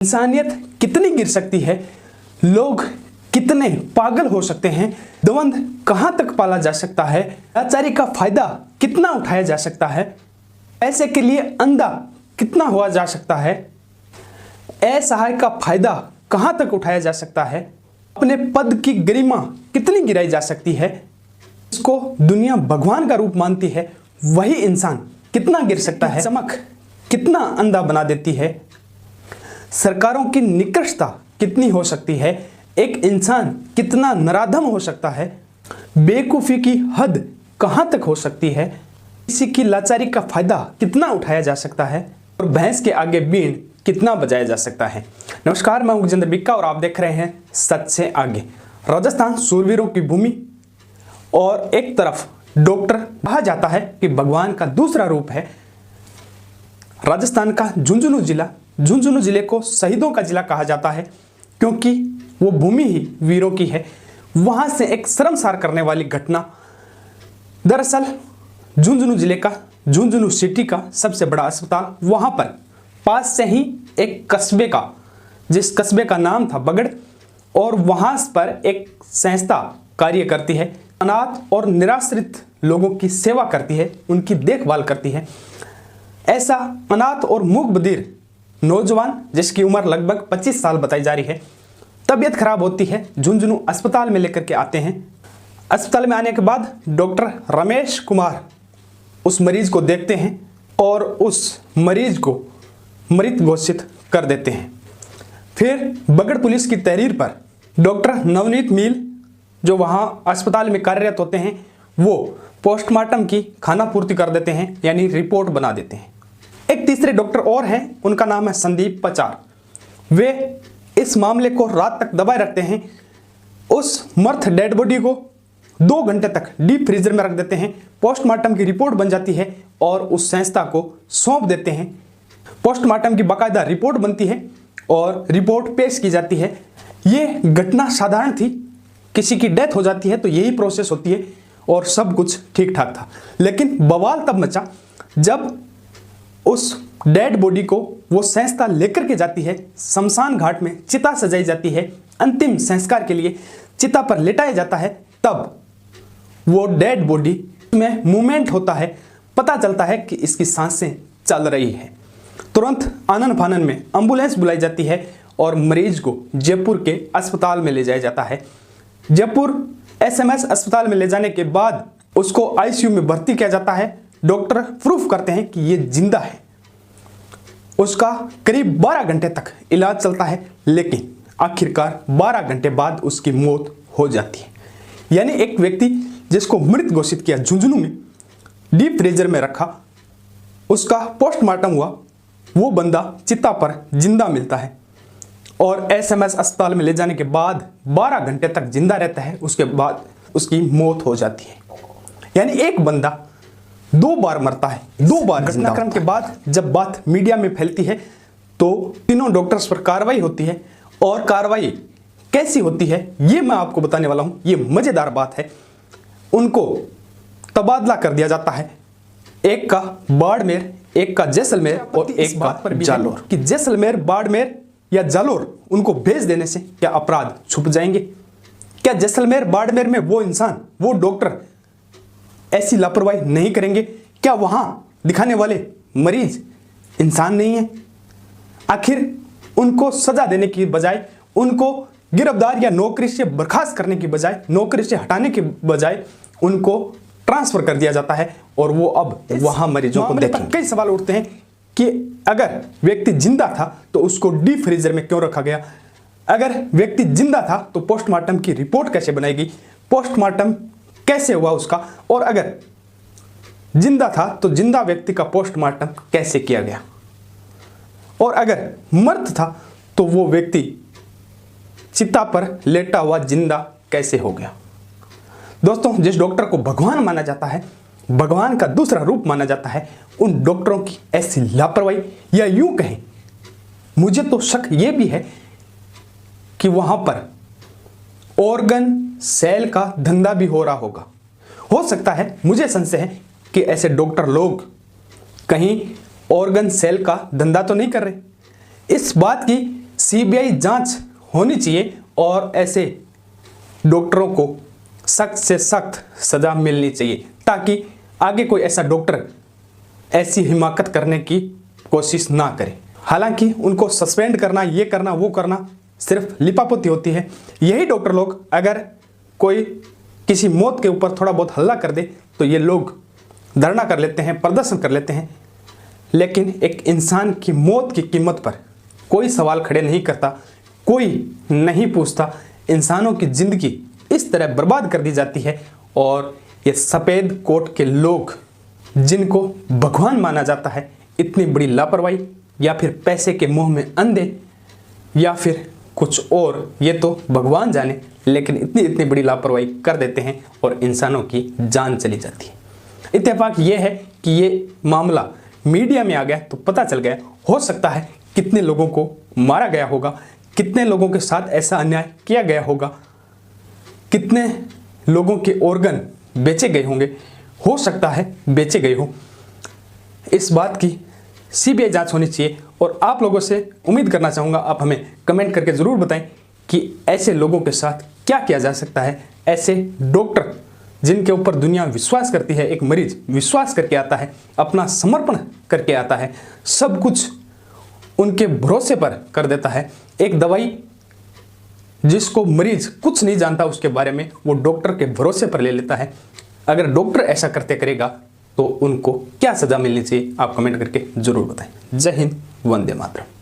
इंसानियत कितनी गिर सकती है, लोग कितने पागल हो सकते हैं, द्वंद्व कहां तक पाला जा सकता है, लाचारी का फायदा कितना उठाया जा सकता है, पैसे के लिए अंधा कितना हुआ जा सकता है, असहाय का फायदा कहां तक उठाया जा सकता है, अपने पद की गरिमा कितनी गिराई जा सकती है, इसको दुनिया भगवान का रूप मानती है, वही इंसान कितना गिर सकता है, चमक कितना अंधा बना देती है, सरकारों की निकृष्टता कितनी हो सकती है, एक इंसान कितना नराधम हो सकता है, बेवकूफ़ी की हद कहां तक हो सकती है, किसी की लाचारी का फायदा कितना उठाया जा सकता है और भैंस के आगे बीन कितना बजाया जा सकता है। नमस्कार, मैं उगजेंद्र बिक्का और आप देख रहे हैं सच से आगे। राजस्थान सूरवीरों की भूमि और एक तरफ डॉक्टर कहा जाता है कि भगवान का दूसरा रूप है। राजस्थान का झुंझुनू जिले को शहीदों का जिला कहा जाता है क्योंकि वो भूमि ही वीरों की है। वहां से एक शर्मसार करने वाली घटना, दरअसल झुंझुनू जिले का झुंझुनू सिटी का सबसे बड़ा अस्पताल, वहां पर पास से ही एक कस्बे का, जिस कस्बे का नाम था बगड़, और वहां पर एक संस्था कार्य करती है, अनाथ और निराश्रित लोगों की सेवा करती है, उनकी देखभाल करती है। ऐसा अनाथ और मूक बधिर नौजवान जिसकी उम्र लगभग 25 साल बताई जा रही है, तबीयत खराब होती है, झुंझुनू अस्पताल में लेकर के आते हैं। अस्पताल में आने के बाद डॉक्टर रमेश कुमार उस मरीज को देखते हैं और उस मरीज को मृत घोषित कर देते हैं। फिर बगड़ पुलिस की तहरीर पर डॉक्टर नवनीत मील जो वहां अस्पताल में कार्यरत होते हैं, वो पोस्टमार्टम की खानापूर्ति कर देते हैं, यानी रिपोर्ट बना देते हैं। एक तीसरे डॉक्टर और हैं, उनका नाम है संदीप पचार। वे इस मामले को रात तक दबाए रखते हैं, उस मर्थ डेड बॉडी को 2 घंटे तक डीप फ्रीजर में रख देते हैं। पोस्टमार्टम की रिपोर्ट बन जाती है और उस संस्था को सौंप देते हैं। पोस्टमार्टम की बाकायदा रिपोर्ट बनती है और रिपोर्ट पेश की जाती है। ये घटना साधारण थी, किसी की डेथ हो जाती है तो यही प्रोसेस होती है और सब कुछ ठीक ठाक था। लेकिन बवाल तब मचा जब उस डेड बॉडी को वो संस्था लेकर के जाती है, शमशान घाट में चिता सजाई जाती है, अंतिम संस्कार के लिए चिता पर लेटाया जाता है। तब वो डेड बॉडी में मूवमेंट होता है, पता चलता है कि इसकी सांसें चल रही है। तुरंत आनन फानन में एम्बुलेंस बुलाई जाती है और मरीज को जयपुर के अस्पताल में ले जाया जाता है। जयपुर एसएमएस अस्पताल में ले जाने के बाद उसको आईसीयू में भर्ती किया जाता है। डॉक्टर प्रूफ करते हैं कि ये जिंदा है। उसका करीब 12 घंटे तक इलाज चलता है, लेकिन आखिरकार 12 घंटे बाद उसकी मौत हो जाती है। यानी एक व्यक्ति जिसको मृत घोषित किया, झुंझुनू में डीप फ्रीजर में रखा, उसका पोस्टमार्टम हुआ, वो बंदा चिता पर जिंदा मिलता है और एसएमएस अस्पताल में ले जाने के बाद 12 घंटे तक जिंदा रहता है। उसके बाद उसकी मौत हो जाती है। यानी एक बंदा 2 बार मरता है, 2 बार। घटनाक्रम के बाद जब बात मीडिया में फैलती है तो तीनों डॉक्टर्स पर कार्रवाई होती है, और कार्रवाई कैसी होती है ये मैं आपको बताने वाला हूं। ये मजेदार बात है। उनको तबादला कर दिया जाता है, एक का बाड़मेर, एक का जैसलमेर और एक का जालोर। कि जैसलमेर, बाड़मेर या जालोर उनको भेज देने से क्या अपराध छुप जाएंगे? क्या जैसलमेर, बाड़मेर में वो इंसान, वो डॉक्टर ऐसी लापरवाही नहीं करेंगे? क्या वहां दिखाने वाले मरीज इंसान नहीं है? आखिर उनको सजा देने की बजाय, उनको गिरफ्तार या नौकरी से बर्खास्त करने की बजाय, नौकरी से हटाने के बजाय उनको ट्रांसफर कर दिया जाता है और वो अब वहां मरीजों को देखेंगे। कई सवाल उठते हैं कि अगर व्यक्ति जिंदा था तो उसको डीप फ्रीजर में क्यों रखा गया? अगर व्यक्ति जिंदा था तो पोस्टमार्टम की रिपोर्ट कैसे बनाएगी? पोस्टमार्टम कैसे हुआ उसका? और अगर जिंदा था तो जिंदा व्यक्ति का पोस्टमार्टम कैसे किया गया? और अगर मृत था तो वो व्यक्ति चिता पर लेटा हुआ जिंदा कैसे हो गया? दोस्तों, जिस डॉक्टर को भगवान माना जाता है, भगवान का दूसरा रूप माना जाता है, उन डॉक्टरों की ऐसी लापरवाही, या यूं कहें, मुझे तो शक यह भी है कि वहां पर ऑर्गन सेल का धंधा भी हो रहा होगा। हो सकता है, मुझे संशय है कि ऐसे डॉक्टर लोग कहीं ऑर्गन सेल का धंधा तो नहीं कर रहे। इस बात की सीबीआई जांच होनी चाहिए और ऐसे डॉक्टरों को सख्त से सख्त सजा मिलनी चाहिए, ताकि आगे कोई ऐसा डॉक्टर ऐसी हिमाकत करने की कोशिश ना करे। हालांकि उनको सस्पेंड करना, ये करना, वो करना सिर्फ लिपापोती होती है। यही डॉक्टर लोग अगर कोई किसी मौत के ऊपर थोड़ा बहुत हल्ला कर दे तो ये लोग धरना कर लेते हैं, प्रदर्शन कर लेते हैं, लेकिन एक इंसान की मौत की कीमत पर कोई सवाल खड़े नहीं करता, कोई नहीं पूछता। इंसानों की जिंदगी इस तरह बर्बाद कर दी जाती है और ये सफ़ेद कोट के लोग जिनको भगवान माना जाता है, इतनी बड़ी लापरवाही या फिर पैसे के मोह में अंधे या फिर कुछ और, ये तो भगवान जाने, लेकिन इतनी बड़ी लापरवाही कर देते हैं और इंसानों की जान चली जाती है। इत्तेफाक ये है कि ये मामला मीडिया में आ गया तो पता चल गया। हो सकता है कितने लोगों को मारा गया होगा, कितने लोगों के साथ ऐसा अन्याय किया गया होगा, कितने लोगों के ऑर्गन बेचे गए होंगे, हो सकता है बेचे गए हो। इस बात की सीबीआई जांच होनी चाहिए और आप लोगों से उम्मीद करना चाहूँगा, आप हमें कमेंट करके ज़रूर बताएं कि ऐसे लोगों के साथ क्या किया जा सकता है। ऐसे डॉक्टर जिनके ऊपर दुनिया विश्वास करती है, एक मरीज विश्वास करके आता है, अपना समर्पण करके आता है, सब कुछ उनके भरोसे पर कर देता है। एक दवाई जिसको मरीज कुछ नहीं जानता उसके बारे में, वो डॉक्टर के भरोसे पर ले लेता है। अगर डॉक्टर ऐसा करते करेगा तो उनको क्या सज़ा मिलनी चाहिए, आप कमेंट करके ज़रूर बताएं। जय हिंद, वंदे मातरम।